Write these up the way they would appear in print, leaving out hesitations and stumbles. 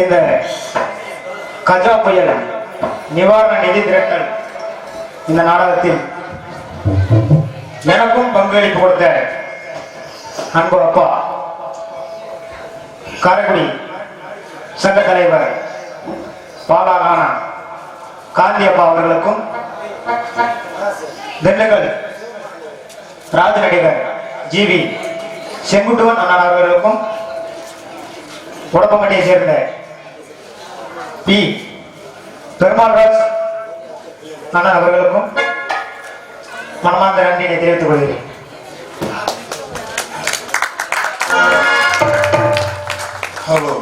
இந்த கஜா புயல் நிவாரண நிதி திரட்டல் இந்த நாடகத்தில் எனக்கும் பங்களிப்பு கொடுத்த அன்பு அப்பா காரைக்குடி சங்க தலைவர் பாலாகான காந்தியப்பா அவர்களுக்கும் திண்டுக்கல் ராஜ நடிகர் ஜிவி செங்குட்டுவன் அண்ணன் அவர்களுக்கும் உடப்பங்கட்டியை சேர்ந்த பி பெருமாள்ராஜ் அண்ணன் அவர்களுக்கும் மனமார்ந்த நன்றியை தெரிவித்துக் கொள்கிறேன். ஹலோ.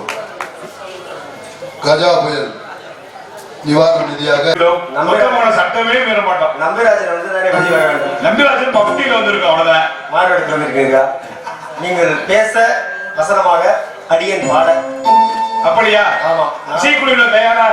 கஜா புயல் நிவாரண நிதியாக சட்டமே மீற மாட்டோம். நம்பிராஜன் வந்து நம்பிராஜன் பகுதியில் வந்திருக்கோம். அவ்வளவுதான் மாறுபடுத்தி வந்திருக்கீங்களா? நீங்கள் பேச வசனமாக அடியன் பாட. அப்படியா? ஆமா. இசைக்குழுவில தயாரா?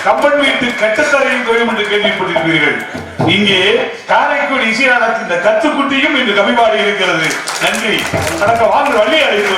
கம்பன் வீட்டு கட்டுத்தரையும் கோயும் என்று கேள்விப்பட்டிருக்கிறீர்கள். இங்கே காரைக்குடி இசையாளத்தின் இந்த கத்துக்குட்டியும் இன்று கவிபாடி இருக்கிறது. நன்றி. வணக்கம். வாங்க வள்ளி அழைத்து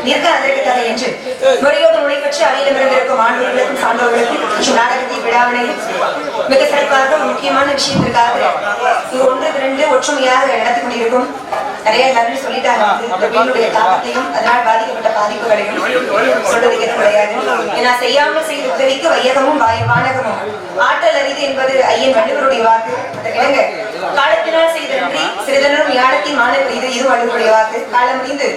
நிற்க அதற்கு தலை என்று முறையோடு நுழைப்பற்று அவையிடமிருந்திருக்கும் ஆண்டவர்களுக்கும் சான்றோர்களுக்கும் மற்றும் நாடகத்தின் விழாவினையும் மிக சிறப்பாக ஒரு முக்கியமான விஷயத்திற்காக இங்கு 1-2 ஒற்றுமையாக நடத்தி கொண்டிருக்கும் நிறைய எல்லாருமே சொல்லிட்டாங்க இந்த பெண்ணுடைய தாக்கத்தையும் அதனால் பாதிக்கப்பட்ட பாதிப்புகளையும் சொல்றது கிடையாது. ஏன்னா செய்யாமல் செய்த உதவிக்கு வையகமும் வானகமும் ஆற்றல் அரிது என்பது ஐயன் வள்ளுவருடைய வாக்கு. அந்த கிழங்க காலத்தினால் செய்த நன்றி சிறிதனரும் யாழத்தின் மாணவர் இது வள்ளுவருடைய வாக்கு. காலம் முடிந்து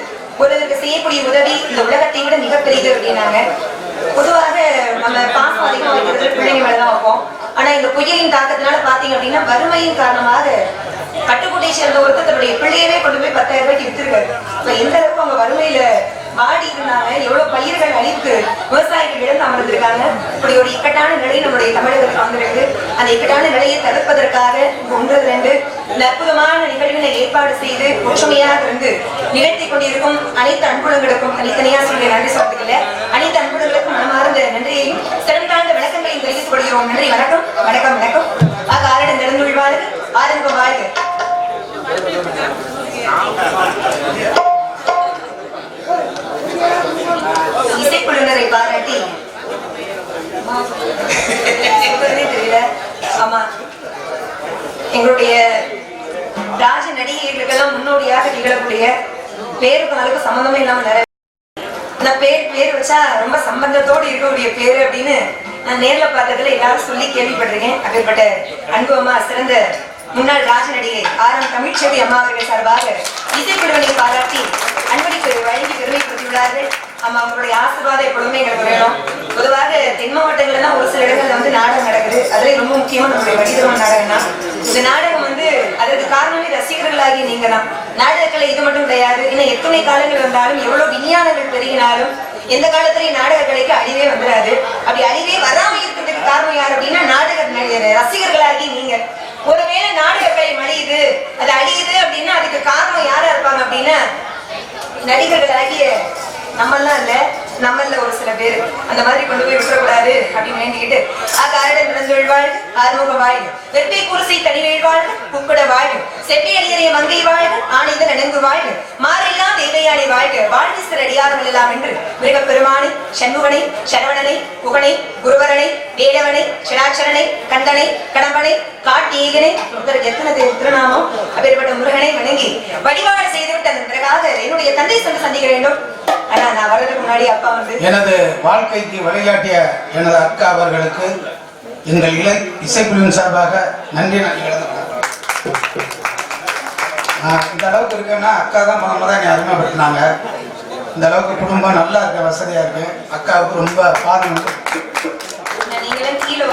ஒருவருக்கு செய்யக்கூடிய உதவி இந்த உலகத்தை விட மிகப்பெரியது அப்படின்னாங்க. பொதுவாக நம்ம பாசம் அதிகமாக வைக்கிறது பிள்ளைங்க மேலதான் வைப்போம். ஆனா இந்த புயலின் தாக்கத்தினால பாத்தீங்க அப்படின்னா வறுமையின் காரணமாக கட்டுக்குட்டை சேர்ந்த ஒருத்தர் தன்னுடைய பிள்ளையவே கொண்டு போய் 10,000 ரூபாய்க்கு வித்துருக்காரு. இப்ப எந்த அளவுக்கு அவங்க வறுமையில வாடி இருந்தாங்க, எவ்வளவு பயிர்கள் அழித்து விவசாயிகள் இழந்து அமர்ந்திருக்காங்க. இப்படி ஒரு இக்கட்டான நிலை நம்முடைய தமிழகத்தில் வந்திருக்கு. அந்த இக்கட்டான நிலையை தடுப்பதற்காக 1-2 அற்புதமான நிகழ்வினை ஏற்பாடு செய்து ஒற்றுமையாக இருந்து நிகழ்த்தி கொண்டிருக்கும் அனைத்து அன்புலங்களுக்கும் தனித்தனியா சொல்ல நன்றி சொல்றதில்ல. அனைத்து அன்புலங்களுக்கும் மனமார்ந்த நன்றியையும் சிறந்தாழ்ந்த விளக்கங்களையும் தெரிவித்துக் கொள்கிறோம். நன்றி, வணக்கம் வணக்கம் வணக்கம். ஆக ஆரடம் நடந்துள்வார்கள் ஆரம்பம் வாழ்க. இசைக்குழுவினரை பாராட்டி தெரியல. ஆமா, எங்களுடைய ராஜ நடிகைகளுக்கெல்லாம் முன்னோடியாக திகழக்கூடிய பேருக்கும் அதுக்கு சம்பந்தமே இல்லாம நிறைய பேர் வச்சா ரொம்ப சம்பந்தத்தோடு இருக்கக்கூடிய பேரு அப்படின்னு நான் நேர்ல பார்த்ததுல எல்லாரும் சொல்லி கேள்விப்பட்டிருக்கேன். அப்படிப்பட்ட அன்புமா சிறந்த முன்னாள் ராஜ நடிகை ஆர்.எம். தமிழ்ச்செல்வி அம்மா அவர்கள் சார்பாக இசைக்குழுவினை பாராட்டி அன்பளிப்பு வழங்கி பெருமைப்படுத்தியுள்ளார்கள். ஆமா, அவங்களுடைய ஆசீர்வாதம் எப்பொழுதுமே எங்களுக்கு வேணும். பொதுவாக தென் மாவட்டங்கள்ல தான் ஒரு சில இடங்கள்ல வந்து நாடகம் நடக்குது. அதுல ரொம்ப முக்கியமா நம்மளுடைய வடிதம் நாடகம் தான். இந்த நாடகம் வந்து அதற்கு காரணமே ரசிகர்களாகி நீங்க தான். நாடகத்துல இது மட்டும் கிடையாது. இன்னும் எத்தனை காலங்கள் வந்தாலும் எவ்வளவு விஞ்ஞானங்கள் பெருகினாலும் எந்த காலத்திலேயும் நாடக கலைக்கு அழிவே வந்துடாது. அப்படி அழிவே வராம இருக்கிறதுக்கு காரணம் யார் அப்படின்னா நாடக ரசிகர்களாகி நீங்க. ஒருவேளை நாடக கலை மழியுது, அது அழியுது அப்படின்னா அதுக்கு காரணம் யாரா இருப்பாங்க அப்படின்னா நடிகர்களாகிய நம்மெல்லாம் இல்ல, நம்மள ஒரு சில பேர் அந்த மாதிரி கொண்டு போய் விட்டுறக்கூடாது அப்படின்னு வேண்டிக்கிட்டு ஆகாரிடம் பிறந்தொழிவாழ் ஆறுமுக வாழ் வெப்பை குருசை தனிவேழ் வாழ் குக்குட வாழ் செப்பை அடியறைய மங்கை வாழ் ஆணைந்த நடுங்கு வாழ் மாறெல்லாம் தேவையாளி வாழ்க வாழ்விசர் அடியார்கள் எல்லாம் என்று மிருகப்பெருமானை சண்முகனை சரவணனை புகனை குருவரனை வேடவனை ஷடாட்சரனை கந்தனை கடம்பனை காட்டீகனை எத்தனை திருநாமம் அப்பேற்பட்ட முருகனை வணங்கி வழிபாடு செய்துவிட்டு அதன் பிறகாக என்னுடைய தந்தை சொல்லி சந்திக்க வேண்டும். ஆனா நான் வர்றதுக்கு முன்னாடி அப்பா வந்து எனது வாழ்க்கைக்கு வழிகாட்டிய எனது அக்கா அவர்களுக்கு எங்கள் இசைக்குழுவின் சார்பாக நன்றி. இந்த அளவுக்கு இருக்கேன்னா அக்கா தான் முதல்ல என்னை அறிமுகப்படுத்தினாங்க. இந்த அளவுக்கு குடும்பம் நல்லா இருக்க, வசதியா இருக்கு. அக்காவுக்கு ரொம்ப பாருங்க. நீங்களும் கீழே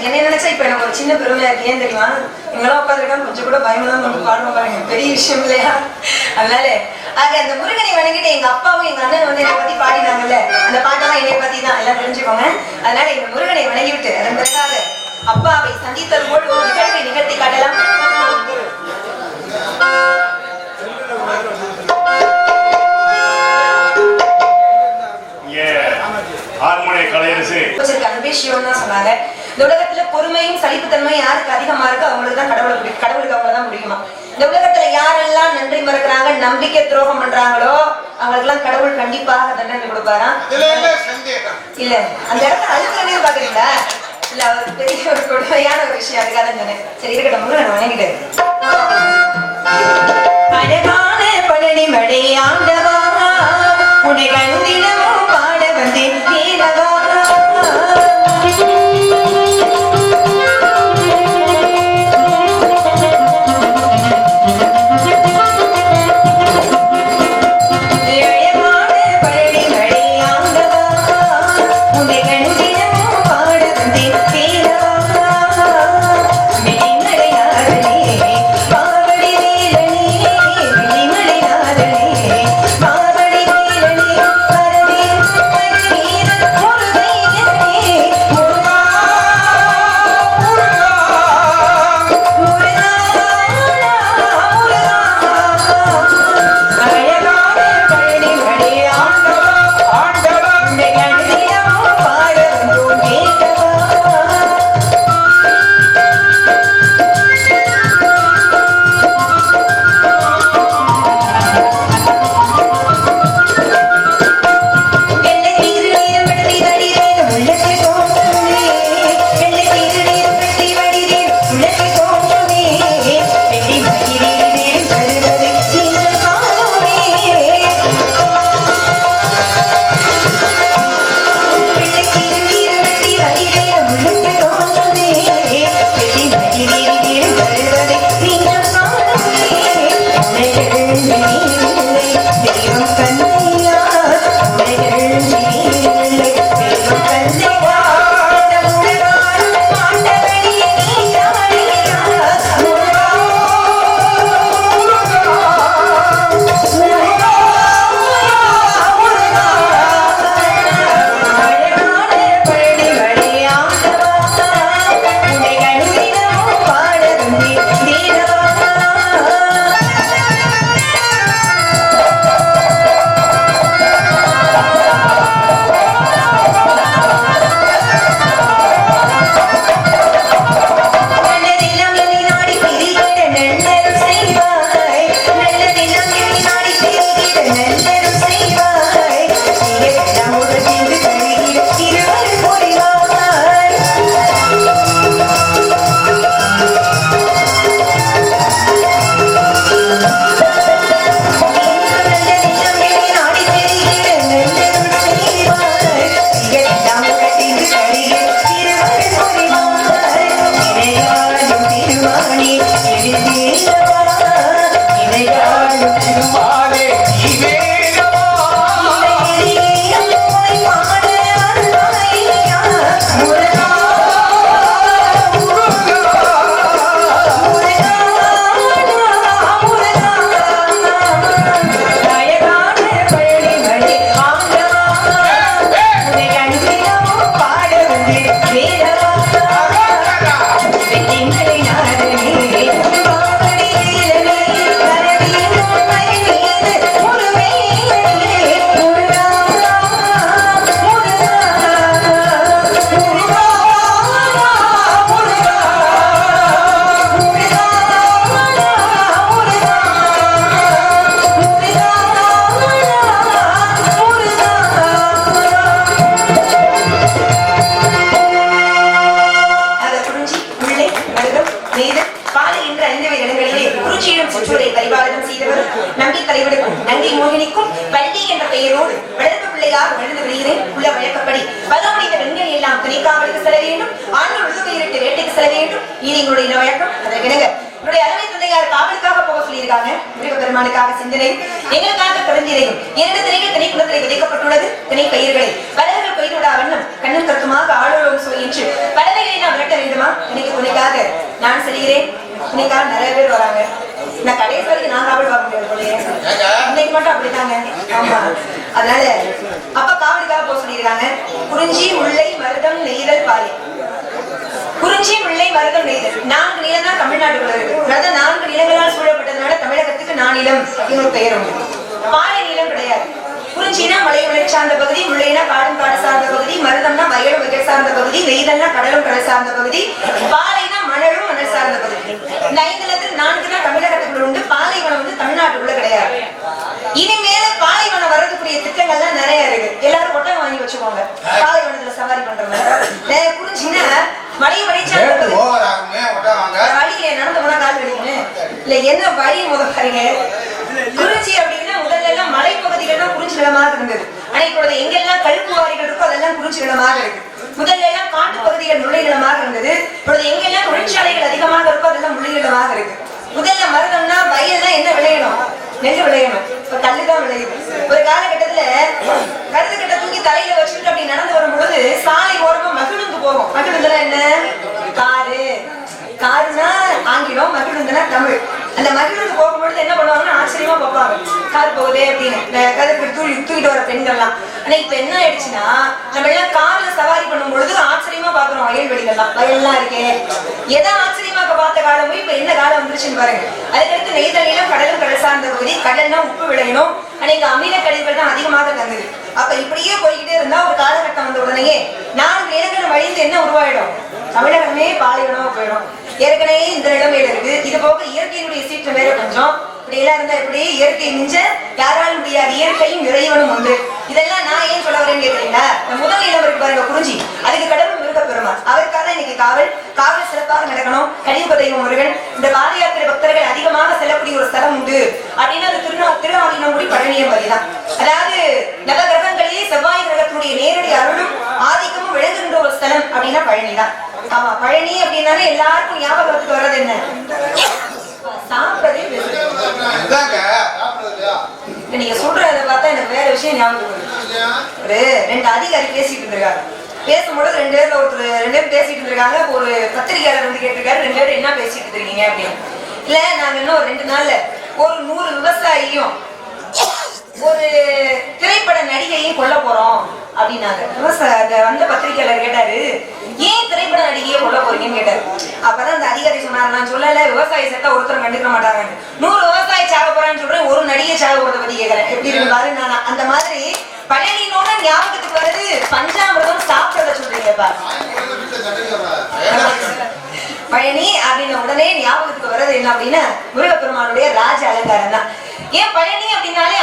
என்ன நினைச்சா இப்ப எனக்கு ஒரு சின்ன பெருமையா இருக்கு. ஏன் தெரியுமா, எங்கெல்லாம் உட்காந்துருக்காங்க கொஞ்சம் கூட பயமெல்லாம் நம்ம பாடுவோம் பாருங்க, பெரிய விஷயம் இல்லையா? அதனால ஆக அந்த முருகனை வணங்கிட்டு எங்க அப்பாவும் எங்க அண்ணன் வந்து என்னை பத்தி பாடினாங்கல்ல, அந்த பாட்டெல்லாம் என்னை பத்தி தான், எல்லாம் தெரிஞ்சுக்கோங்க. அதனால எங்க முருகனை வணங்கி விட்டு அதன் பிறகாக அப்பாவை சந்தித்தது போல் ஒரு நிகழ்வை நிகழ்த்தி காட்டலாம். சொன்னாங்க இந்த உலகத்துல பொறுமையும் சலிப்புத்தன்மையும் யாருக்கு அதிகமா இருக்கு அவங்களுக்கு தான் கடவுளுக்கு அவங்கள தான் முடியுமா. இந்த உலகத்துல யாரெல்லாம் நன்றி மறக்கிறாங்க, நம்பிக்கை துரோகம் பண்றாங்களோ அவங்களுக்கு எல்லாம் கடவுள் கண்டிப்பாக தண்டனை கொடுப்பாராம். இல்ல அந்த இடத்துல அழுத்தவே பாக்குறீங்களா? இல்ல அவர் பெரிய ஒரு கொடுமையான ஒரு விஷயம், அதுக்காக சொன்னேன். சரி இருக்கட்டும், முருகன் வணங்கிட்டு அழகான பழனி மழை ஆண்டவா உன்னை கண்டிடமும் பாட வந்தேன் வீரவா. வீர காட்டுக்கு செல்ல வேண்டும், ஆண்கள் உழுது இரட்டு வேட்டைக்கு செல்ல வேண்டும். இது எங்களுடைய வழக்கம். அதற்கிணங்க என்னுடைய அருமை தந்தையார் காவலுக்காக போக சொல்லியிருக்காங்க. முருகப்பெருமானுக்காக சிந்தனை, எங்களுக்காக பெருந்திரையும் 2 திணைகள் திணை குளத்திலே விதைக்கப்பட்டுள்ளது. திணை பயிர்களை பலர்கள் பயிரிடா வண்ணம் கண்ணும் கருத்துமாக ஆளுநரும் சொல்லி பலவைகளை நான் விரட்ட வேண்டுமா? இன்னைக்கு துணைக்காக நான் செல்கிறேன். துணைக்காக நிறைய பேர் வராங்க. நான் கடைசி வரைக்கும் நான் காவல் பார்க்க முடியாது போலயே. இன்னைக்கு மட்டும் அப்படித்தாங்க. ஆமா, அதனால அப்பா காவலுக்காக போக சொல்லியிருக்காங்க. குறிஞ்சி, முல்லை, மருதம், நெய்தல், பாலை. குறிஞ்சி, முல்லை, மருதம், நெய்தல் 4 நிலம் தான் தமிழ்நாட்டுக்குள்ள இருக்கு. அதாவது 4 நிலங்களால் சூழப்பட்டதுனால தமிழகத்துக்கு நானிலம் அப்படின்னு ஒரு பெயர் உண்டு. பாலை நிலம் கிடையாது. குறிஞ்சினா மலை மலை சார்ந்த பகுதி, முல்லைனா காடும் காடு சார்ந்த பகுதி, மருதம்னா வயலும் வயல் சார்ந்த பகுதி, நெய்தல்னா கடலும் கடல் சார்ந்த பகுதி, பாலைனா மணலும் மணல் சார்ந்த பகுதி. இந்த 5 நிலத்தில் 4 தான் தமிழகத்துக்குள்ள உண்டு. பாலைவனம் வந்து தமிழ்நாட்டுக்குள்ள கிடையாது. இனிமேல பாலைவனம் வர்றதுக்குரிய திட்டங்கள்லாம் நிறைய இருக்கு. எல்லாரும் ஒட்டகம் வாங்கி வச்சுக்கோங்க, பாலைவனத்துல சவாரி பண்றவங்க. குறிஞ்சின்னா மலை மலை சார்ந்த வழியில நடந்து போனா கால் வலிக்குன்னு இல்ல, என்ன வழி முதல் பாருங்க. குறிஞ்சி அப்படின்னா முதல்ல எல்லாம் மலைப்பகுதிகள் தான் குறிஞ்சி நிலமாக இருந்தது. ஆனா இப்பொழுது எங்கெல்லாம் கல்குவாரிகள் இருக்கோ அதெல்லாம் குறிஞ்சி நிலமாக இருக்கு. முதல்ல எல்லாம் காட்டு பகுதிகள் முல்லை நிலமாக இருந்தது. இப்பொழுது எங்கெல்லாம் தொழிற்சாலைகள் அதிகமாக இருக்கோ அதெல்லாம் முல்லை நிலமாக இருக்கு. முதல்ல மருதம்னா வயல்லாம் என்ன விளையணும்? நெல் விளையணும். இப்ப கல்லுதான் விளையுது. ஒரு காலகட்டத்துல கருது கட்ட தூக்கி தலையில வச்சுட்டு அப்படி நடந்து வரும் பொழுது சாலை ஓரமா மகிழுந்து போகும். மகிழுந்துனா என்ன? காரு. காருனா ஆங்கிலம், மகிழுந்துனா தமிழ். அந்த மகிழுந்து போகும்பொழுது என்ன பண்ணுவாங்கன்னா ஆச்சரியமா பார்ப்பாங்க, கார் போகுதே அப்படின்னு. கருத்து தூக்கிட்டு வர பெண்கள்லாம். ஆனா இப்ப என்ன ஆயிடுச்சுன்னா நம்ம எல்லாம் கார்ல சவாரி பண்ணும் பொழுது ஆச்சரியமா பாக்குறோம். வயல்வெளிகள்லாம் வயல்லாம் இருக்கே. எதை ஆச்சரியமாக பார்த்த காலமும் இப்ப என்ன காலம் வந்துருச்சுன்னு பாருங்க. அதுக்கடுத்து நெய்தல் நிலம் கடலும் கடல் சார்ந்த பகுதி. கடல்னா உப்பு விளையணும். ஆனா இங்க அமில கழிவுகள் தான் அதிகமாக தங்குது. அப்ப இப்படியே போய்கிட்டே இருந்தா ஒரு காலகட்டம் வந்த உடனேயே 4 நிலங்கள் வழிந்து என்ன உருவாயிடும்? தமிழகமே பாலைவனமா போயிடும். ஏற்கனவே இந்த நிலைமையில இருக்கு. இது போக இயற்கையினுடைய சீற்றம் வேற கொஞ்சம் இப்படி எல்லாம் இருந்தா இப்படி இயற்கை மிஞ்ச யாராலும் முடியாது. இயற்கையும் இறைவனும் உண்டு. இதெல்லாம் நான் ஏன் சொல்ல வரேன்னு கேக்குறீங்களா? முதல் நிலம் இருக்கு பாருங்க குறிஞ்சி, அதுக்கு கடவுள் முருகப்பெருமான். அவருக்காக இன்னைக்கு காவல் சிறப்பாக நடக்கணும். கலியுக தெய்வம் முருகன். இந்த பாத யாத்திரை பக்தர்கள் அதிகமாக செல்லக்கூடிய ஒரு ஸ்தலம் உண்டு அப்படின்னா அது திருநாவினங்குடி பழனியம் வழிதான். அதாவது நவ கிரகங்களிலே செவ்வாய் கிரகத்தினுடைய நேரடி அருளும் ஆதிக்கமும் விளங்குகின்ற ஒரு ஸ்தலம் அப்படின்னா பழனி தான். ஆமா, பழனி அப்படின்னாலே எல்லாருக்கும் ஞாபகத்துக்கு வர்றது என்ன? சாப்பிடவே நீங்க சொல்றத பார்த்தா எனக்கு வேற விஷயம் ஞாபகம் வருது. ஒரு 2 அதிகாரி பேசிட்டு இருந்திருக்காங்க. பேசும்போது 2 பேர்ல ஒருத்தர் 2 பேரும் பேசிட்டு இருக்காங்க. ஒரு பத்திரிகையாளர் வந்து கேட்டிருக்காரு, 2 பேரும் என்ன பேசிட்டு இருக்கீங்க அப்படின்னு. இல்ல நாங்க இன்னும் ஒரு 2 நாள்ல ஒரு 100 விவசாயியும் ஒரு திரைப்பட நடிகையும் கொல்ல போறோம் அப்படின்னாங்க. வந்த பத்திரிகையாளர் கேட்டாரு, ஏன் திரைப்பட நடிகையை கொல்ல போறீங்கன்னு கேட்டாரு. அப்பதான் அந்த அதிகாரி சொன்னார், நான் சொல்லல விவசாயி செத்தா ஒருத்தர் கண்டுக்க மாட்டாங்க. 100 விவசாயி சாக போறான்னு சொல்றேன், ஒரு நடிகை சாக போறத பத்தி கேட்கறேன். எப்படி இருக்கு பாரு. நான் அந்த மாதிரி பழனினோட ஞாபகத்துக்கு வருது பஞ்சாமிரதம் சாப்பிட்டத சொல்றீங்கப்பா. பழனி அப்படின்னு உடனே ஞாபகத்துக்கு வர்றது என்ன அப்படின்னா முருகப்பெருமானுடைய ராஜ அலங்காரம் தான். ஏன் பழனி அப்படின்னாலே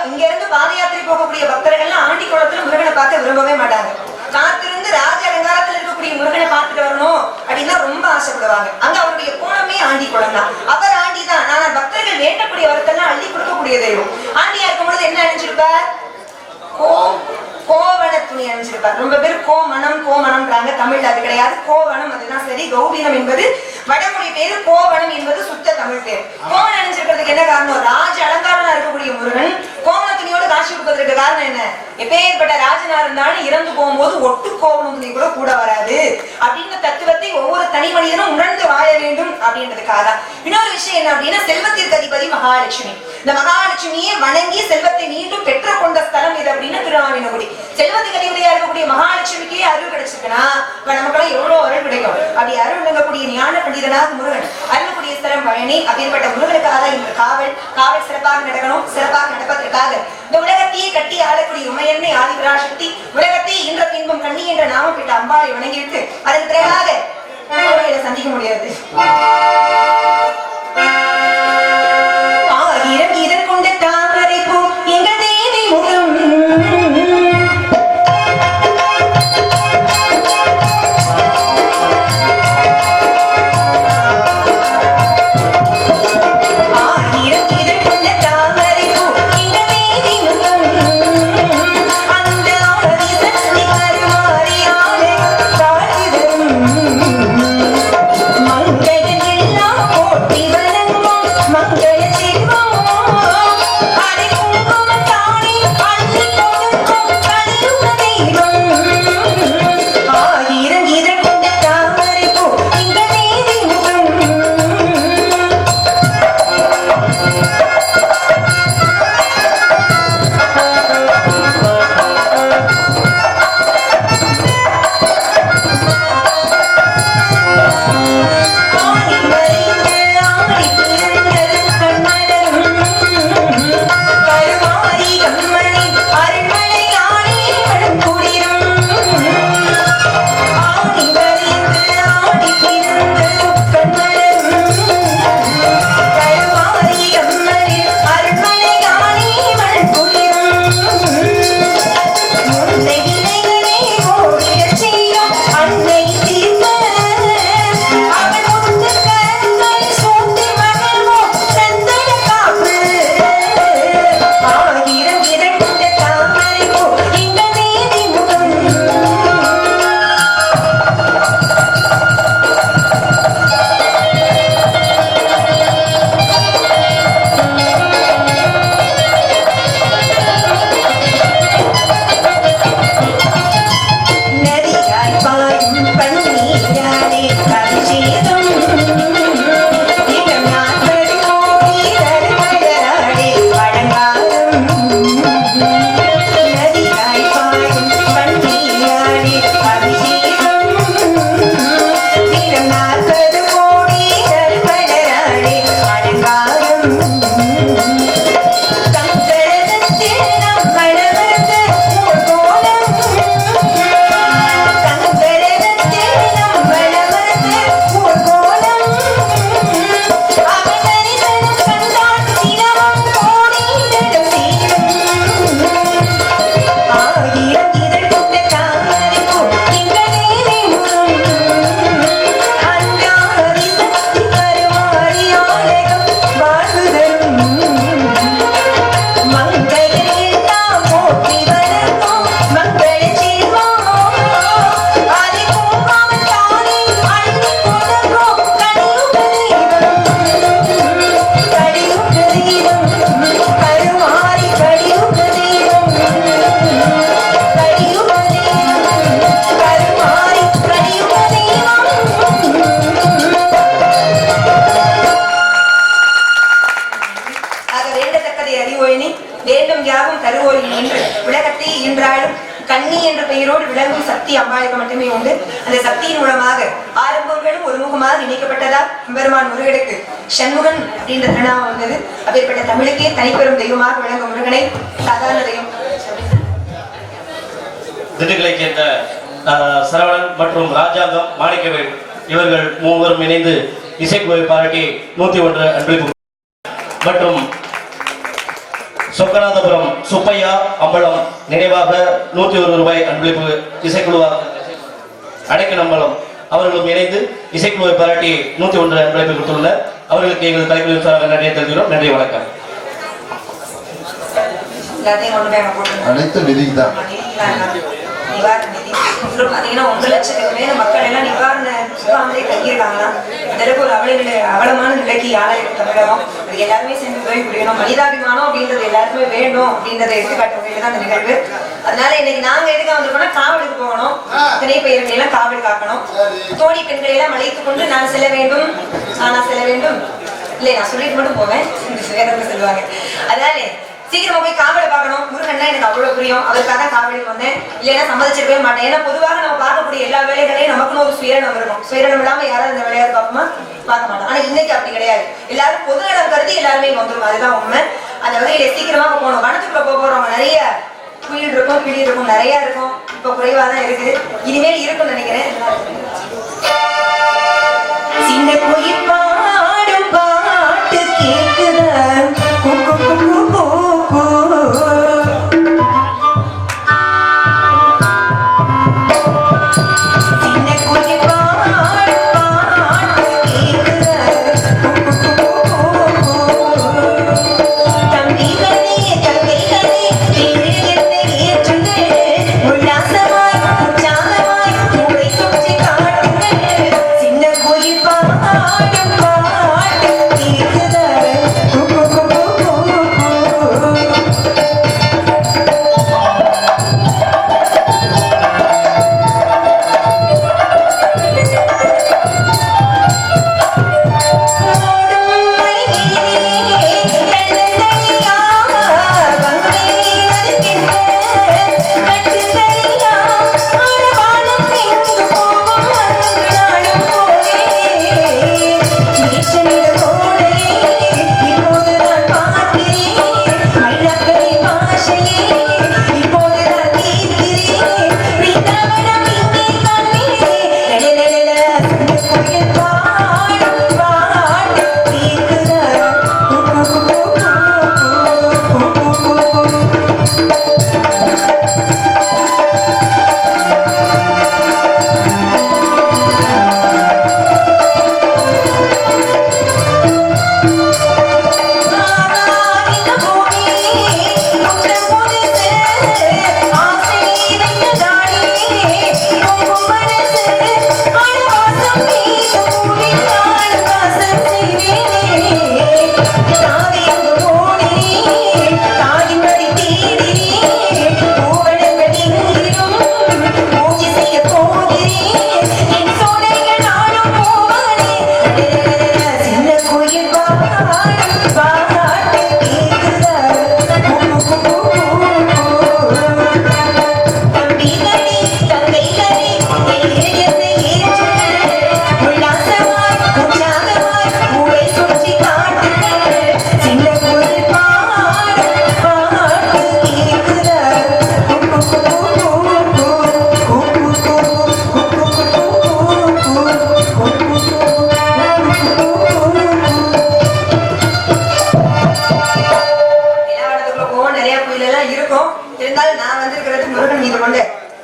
இங்க இருந்து பாத யாத்திரை போகக்கூடிய பக்தர்கள்லாம் ஆண்டி குளத்துல முருகனை பார்க்க விரும்பவே மாட்டாங்க. காத்திருந்து ராஜ அலங்காரத்துல இருக்கக்கூடிய முருகனை பார்த்துட்டு வரணும் அப்படின்னா ரொம்ப ஆசைப்படுவாங்க. அங்க அவருடைய கோணமே ஆண்டி குளம் தான். அவர் ஆண்டி தான். ஆனா பக்தர்கள் வேண்டக்கூடிய வரத்தெல்லாம் அள்ளி கொடுக்கக்கூடிய தெய்வம். ஆண்டியா இருக்கும் பொழுது என்ன அணிஞ்சிருப்பார்? கோவண துணி அணிஞ்சிருப்பார். ரொம்ப பேர் கோமணம்ன்றாங்க. தமிழ்ல அது கிடையாது. கோவணம் அதுதான் சரி. கௌபீனம் என்பது வடமொழி பேரு, கோவணம் என்பது சுத்த தமிழ் பேர். கோவணம் அணிஞ்சிருக்கிறதுக்கு என்ன காரணம்? ராஜ அலங்காரம் இருக்கக்கூடிய முருகன் கோவண துணியோட காட்சி கொடுப்பதற்கு காரணம் என்ன? எப்பேற்பட்ட ராஜனா இருந்தாலும் இறந்து போகும்போது ஒட்டு கோவணம் துணி கூட வராது அப்படின்ற தத்துவத்தை ஒவ்வொரு தனி மனிதனும் உணர்ந்து வாழ வேண்டும் அப்படின்றதுக்காக. இன்னொரு விஷயம் என்ன அப்படின்னா செல்வத்திற்கு அதிபதி மகாலட்சுமி. இந்த மகாலட்சுமியை வணங்கி செல்வத்தை மீண்டும் பெற்றுக்கொண்ட ஸ்தலம் இது அப்படின்னா திருநாவினங்குடி. செல்வத்துக்கு அதிபதியா இருக்கக்கூடிய மகாலட்சுமிக்கே அருள் கிடைச்சிருக்குன்னா நமக்கெல்லாம் எவ்வளவு அருள் கிடைக்கும். அப்படி அருள் விளங்கக்கூடிய ஞான பண்டிதனாக முருகன் அருளக்கூடிய ஸ்தலம் பழனி. அப்படிப்பட்ட முருகனுக்காக இந்த காவல் சிறப்பாக நடக்கணும். சிறப்பாக நடப்பதற்காக இந்த உலகத்தையே கட்டி ஆளக்கூடிய உமையன்னை ஆதிபராசக்தி உலகத்தை இன்ற பின்பம் கண்ணி என்ற நாமம் பெற்ற அம்பாவை வணங்கிவிட்டு அதன் பிறகாக சந்திக்க முடியாது. ஆயிரம் இதழ் கொண்ட தாமரை பூ எங்கள் தேவி முகம் அந்த ஆதி சக்தி கருமாறி ஆலயம் தாழ்வு விளங்கும் சக்தி அம்பாளுக்கு மட்டுமே உண்டு. அந்த சக்தியின் மூலமாக ஆரம்பங்களும் ஒருமுகமாக இணைக்கப்பட்டதா பெருமான் முருகனுக்கு சண்முகன் அப்படின்ற திருநாமம் வந்தது. அப்பேற்பட்ட தமிழுக்கே தனிப்பெரும் தெய்வமாக விளங்கும் முருகனை சாதாரண தெய்வம் திண்டுக்கலை சேர்ந்த சரவணன் மற்றும் ராஜாங்கம் மாணிக்கவேல் இவர்கள் மூவரும் இணைந்து இசைக்குழுவை பாராட்டி 101 அன்பளிப்பு மற்றும் சொக்கநாதபுரம் சுப்பையா அம்பலம் நினைவாக 101 ரூபாய் அன்பளிப்பு இசைக்குழுவாக அடைக்கநம்பலம் அவர்களும் இணைந்து இசைக்குழுவை பாராட்டி 101 அன்பளிப்பு கொடுத்துள்ளனர். அவர்களுக்கு எங்கள் தலைமையில் சார்பாக நன்றியை தெரிவிக்கிறோம். நன்றி, வணக்கம். அனைத்து நிதிக்கு தான் நிவாரண நிதி பாத்தீங்கன்னா 1 லட்சத்துக்கு மேல மக்கள் எல்லாம் நிவாரண முகாமிலே தங்கியிருக்காங்களா. இதற்கு ஒரு அவலமான நிலைக்கு ஆளாயிரம் தமிழகம். அது எல்லாருமே சேர்ந்து உதவி புரியணும். மனிதாபிமானம் அப்படின்றது எல்லாருக்குமே வேண்டும் அப்படின்றத எடுத்துக்காட்டு வகையில தான் அந்த நிகழ்வு. அதனால இன்னைக்கு நாங்க எதுக்காக வந்திருக்கோம்னா காவலுக்கு போகணும். திணை பயிர்களை எல்லாம் காவல் காக்கணும். தோழி பெண்களை எல்லாம் அழைத்துக் கொண்டு நான் செல்ல வேண்டும், நான் செல்ல வேண்டும் இல்லை, நான் சொல்லிட்டு மட்டும் போவேன், வேற சொல்லுவாங்க. அதனால சீக்கிரமா போய் காவலை பார்க்கணும். முருகன்னா எனக்கு அவ்வளவு புரியும், அவருக்காக காவலுக்கு வந்தேன். இல்லைன்னா சம்மதிச்சிருக்கவே மாட்டேன். ஏன்னா பொதுவாக நம்ம பார்க்கக்கூடிய எல்லா வேலைகளையும் நமக்குன்னு ஒரு சுயநலம் இருக்கும். சுயநலம் இல்லாம யாராவது இந்த வேலையாவது பார்ப்போமா? பார்க்க மாட்டோம். ஆனா இன்னைக்கு அப்படி கிடையாது. எல்லாரும் பொது நலம் கருதி எல்லாருமே வந்துடும். அதுதான் உண்மை. அந்த வகையில சீக்கிரமாக போகணும். வனத்துக்குள்ள போறவங்க நிறைய குயில் இருக்கும், கிளி இருக்கும், நிறைய இருக்கும். இப்ப குறைவா தான் இருக்குது. இனிமேல் இருக்கும்னு நினைக்கிறேன். சின்ன குயில் பாடும் பாட்டு கேட்குத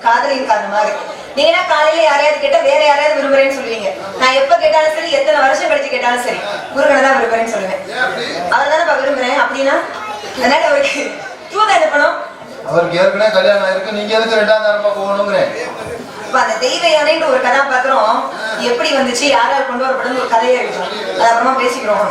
காதலின் காரணமாக. நீங்க காலையில யாரையாவது கேட்டா வேற யாரையாவது விரும்புறேன்னு சொல்லுவீங்க. நான் எப்ப கேட்டாலும் சரி, எத்தனை வருஷம் கழிச்சு கேட்டாலும் சரி, முருகனை தான் விரும்புறேன்னு சொல்லுவேன். அவர் தானே விரும்புறேன் அப்படின்னா அதனால அவருக்கு தூத அனுப்பணும். அவருக்கு ஏற்கனவே கல்யாணம் ஆயிருக்கு, நீங்க எதுக்கு 2ஆம் தரமா போகணுங்கிறேன். அந்த தெய்வ யானைன்ற ஒரு கதாபாத்திரம் எப்படி வந்துச்சு, யாரால் கொண்டு வரப்படும் ஒரு கதையை இருக்கும். அது அப்புறமா பேசிக்கிறோம்.